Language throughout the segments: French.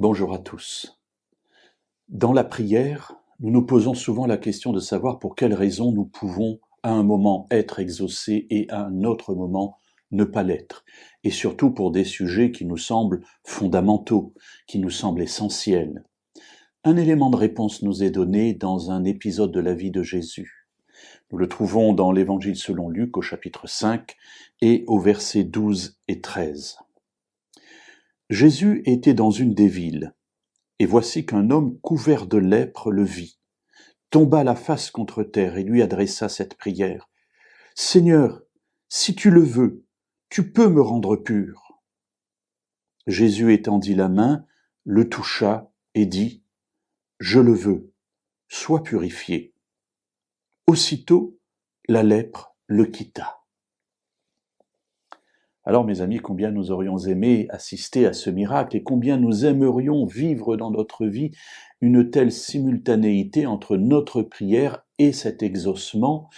Bonjour à tous. Dans la prière, nous nous posons souvent la question de savoir pour quelles raisons nous pouvons à un moment être exaucés et à un autre moment ne pas l'être, et surtout pour des sujets qui nous semblent fondamentaux, qui nous semblent essentiels. Un élément de réponse nous est donné dans un épisode de la vie de Jésus. Nous le trouvons dans l'Évangile selon Luc au chapitre 5 et au versets 12 et 13. Jésus était dans une des villes. Et voici qu'un homme couvert de lèpre le vit, tomba la face contre terre et lui adressa cette prière. « Seigneur, si tu le veux, tu peux me rendre pur. » Jésus étendit la main, le toucha et dit « Je le veux, sois purifié. » Aussitôt, la lèpre le quitta. Alors, mes amis, combien nous aurions aimé assister à ce miracle et combien nous aimerions vivre dans notre vie une telle simultanéité entre notre prière et cet exaucement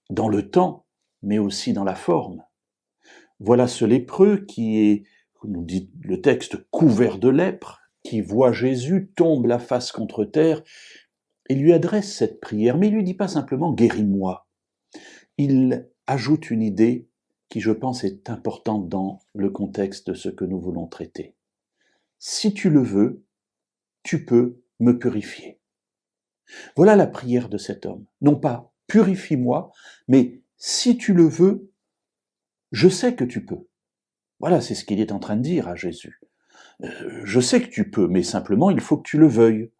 dans le temps, mais aussi dans la forme. Voilà ce lépreux qui est, nous dit le texte, couvert de lèpre, qui voit Jésus, tombe la face contre terre et lui adresse cette prière, mais il lui dit pas simplement « guéris-moi ». Il ajoute une idée qui, je pense, est importante dans le contexte de ce que nous voulons traiter. Si tu le veux, tu peux me purifier. Voilà la prière de cet homme. Non pas « purifie-moi », mais « si tu le veux, je sais que tu peux ». Voilà, c'est ce qu'il est en train de dire à Jésus. Je sais que tu peux, mais simplement, il faut que tu le veuilles.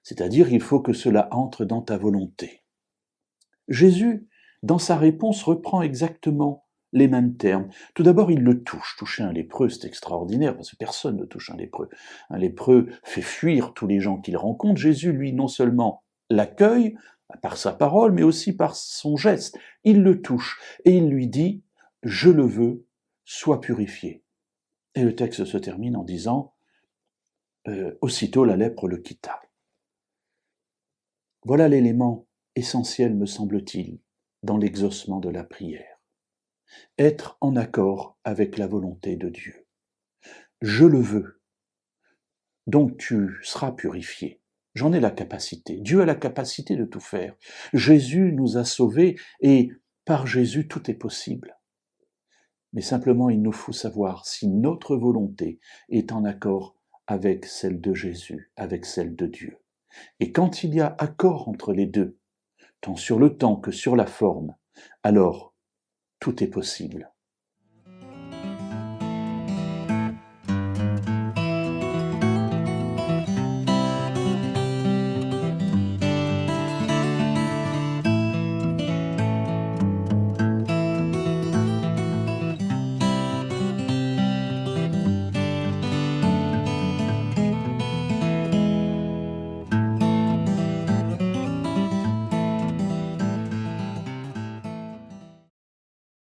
C'est-à-dire, il faut que cela entre dans ta volonté. Jésus, dans sa réponse, reprend exactement les mêmes termes. Tout d'abord, il le touche. Toucher un lépreux, c'est extraordinaire, parce que personne ne touche un lépreux. Un lépreux fait fuir tous les gens qu'il rencontre. Jésus, lui, non seulement l'accueille, par sa parole, mais aussi par son geste. Il le touche et il lui dit « Je le veux, sois purifié ». Et le texte se termine en disant « Aussitôt la lèpre le quitta ». Voilà l'élément essentiel, me semble-t-il, dans l'exaucement de la prière. Être en accord avec la volonté de Dieu. Je le veux, donc tu seras purifié. J'en ai la capacité. Dieu a la capacité de tout faire. Jésus nous a sauvés et par Jésus tout est possible. Mais simplement il nous faut savoir si notre volonté est en accord avec celle de Jésus, avec celle de Dieu. Et quand il y a accord entre les deux, tant sur le temps que sur la forme, alors tout est possible.